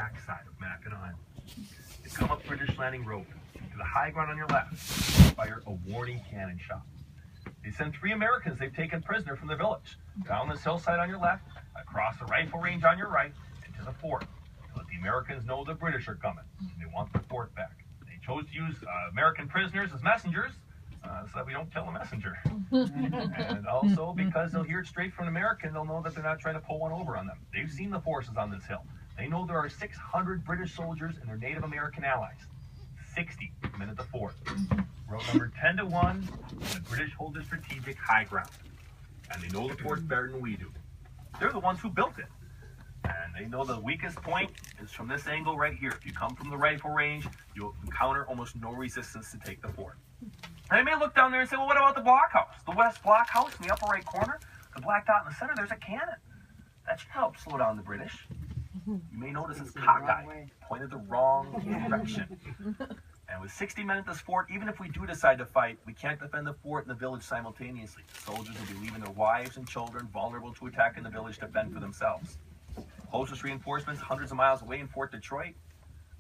backside of Mackinaw. They come up British Landing Road to the high ground on your left, fire a warning cannon shot. They send 3 Americans they've taken prisoner from the village, down this hillside on your left, across the rifle range on your right, and to the fort, to let the Americans know the British are coming. They want the fort back. They chose to use American prisoners as messengers, so that we don't kill a messenger. And also, because they'll hear it straight from an American, they'll know that they're not trying to pull one over on them. They've seen the forces on this hill. They know there are 600 British soldiers and their Native American allies. 60 men at the fort. Road number 10 to 1, the British hold the strategic high ground. And they know the fort's better than we do. They're the ones who built it. And they know the weakest point is from this angle right here. If you come from the rifle range, you'll encounter almost no resistance to take the fort. And they may look down there and say, well, what about the blockhouse? The west blockhouse in the upper right corner, the black dot in the center, there's a cannon. That should help slow down the British. You may notice it's cockeyed, pointed the wrong direction. And with 60 men at this fort, even if we do decide to fight, we can't defend the fort and the village simultaneously. The soldiers will be leaving their wives and children vulnerable to attack in the village to fend for themselves. Closest reinforcements hundreds of miles away in Fort Detroit.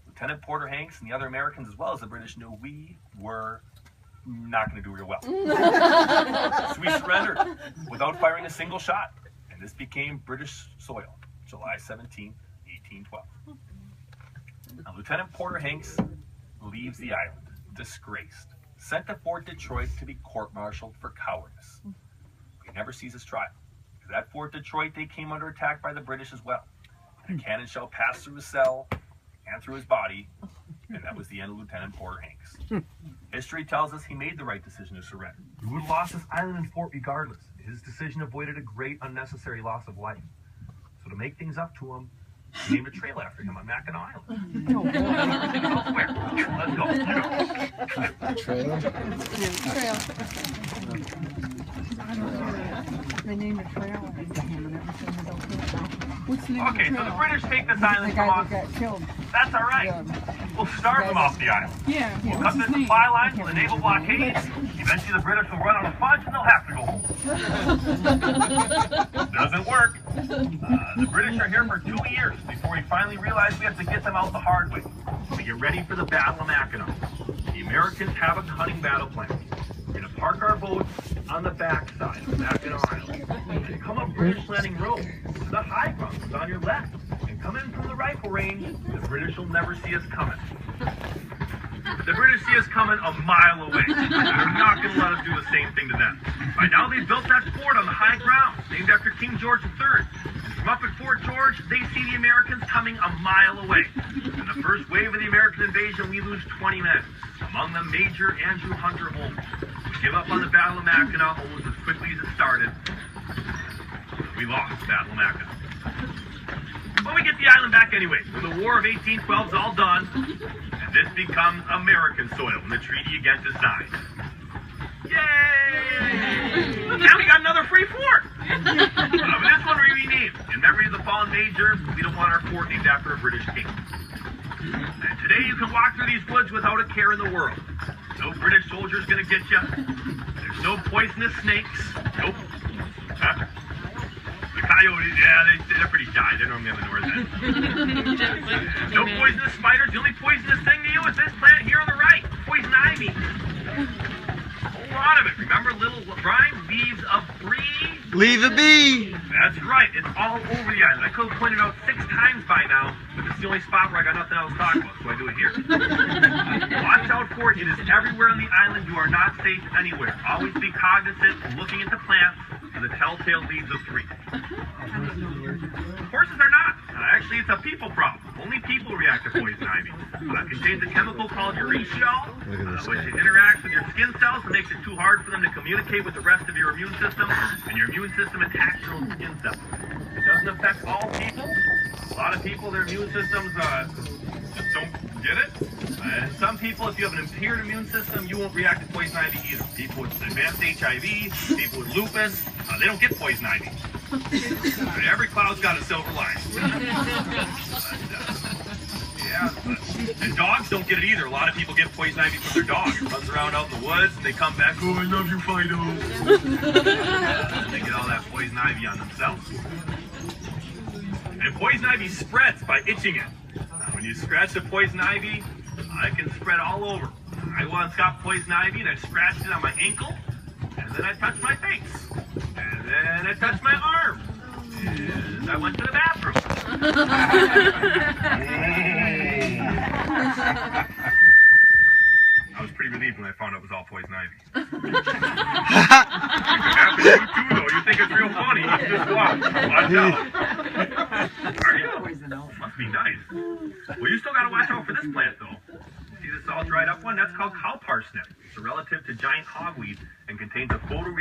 Lieutenant Porter Hanks and the other Americans, as well as the British, knew we were not going to do real well. So we surrendered without firing a single shot. And this became British soil, July 17, 1812. Now, Lieutenant Porter Hanks leaves the island, disgraced, sent to Fort Detroit to be court-martialed for cowardice. He never sees his trial. Because at Fort Detroit, they came under attack by the British as well. And a cannon shell passed through his cell and through his body, and that was the end of Lieutenant Porter Hanks. History tells us he made the right decision to surrender. He would have lost his island and fort regardless. His decision avoided a great unnecessary loss of life. So to make things up to him, he named a trail after him on Mackinaw Island. Let's go. Trail? Trail. They named a trail. What's the name of the Okay, trail? so the British take this island The from guy us. that got killed. That's all right. We'll starve them off the island. Yeah, We'll what's cut his the name? supply lines with a naval blockade. Eventually the British will run out of funds and they'll have to go home. Doesn't work. The British are here for 2 years before we finally realize we have to get them out the hard way. We get ready for the Battle of Mackinaw. The Americans have a cunning battle plan. We're going to park our boats on the backside of Mackinaw Island and come up British Landing Road to the high ground that's on your left and come in from the rifle range. The British will never see us coming. The British see us coming a mile away. They're not going to let us do the same thing to them. By now they've built that fort on the high ground, named after King George III. And from up at Fort George, they see the Americans coming a mile away. In the first wave of the American invasion, we lose 20 men. Among them, Major Andrew Hunter Holmes. We give up on the Battle of Mackinaw almost as quickly as it started. We lost the Battle of Mackinaw. But we get the island back anyway. When the War of 1812 is all done, and this becomes American soil when the treaty against is signed. Yay! Now we got another free fort! But this one we renamed. In memory of the fallen major, we don't want our fort named after a British king. And today you can walk through these woods without a care in the world. No British soldier's gonna get you. There's no poisonous snakes. Nope. Huh? The coyotes, yeah, they're pretty shy. They normally have a north end. No poisonous spiders. The only poisonous thing to you is this plant here on the right. Poison ivy. A lot of it. Remember little rhyme? Leaves a bee? Leave a bee! That's right. It's all over the island. I could have pointed out 6 times by now, but it's the only spot where I got nothing else to talk about, so I do it here. Watch out for it. It is everywhere on the island. You are not safe anywhere. Always be cognizant of looking at the plants and the telltale leaves of 3. Horses are not. Actually, it's a people problem. Only people react to poison ivy. It contains a chemical called uretiol, which interacts with your skin cells and makes it too hard for them to communicate with the rest of your immune system, and your immune system attacks your own skin cells. It doesn't affect all people. A lot of people, their immune systems just don't get it. And some people, if you have an impaired immune system, you won't react to poison ivy either. People with advanced HIV, people with lupus, they don't get poison ivy. Every cloud's got a silver lining. And dogs don't get it either. A lot of people get poison ivy from their dog. It runs around out in the woods, and they come back, oh, I love you, Fido. They get all that poison ivy on themselves. And poison ivy spreads by itching it. When you scratch the poison ivy, I can spread all over. I once got poison ivy and I scratched it on my ankle, and then I touched my face, and then I touched my arm, and I went to the bathroom. I was pretty relieved when I found out it was all poison ivy. It could happen to you too, though. You think it's real funny. Just watch. Watch out. Are you? Must be nice. Well, you still got to watch out for this plant, though. See this all dried up one? That's called cow parsnip. It's a relative to giant hogweed and contains a photoreactive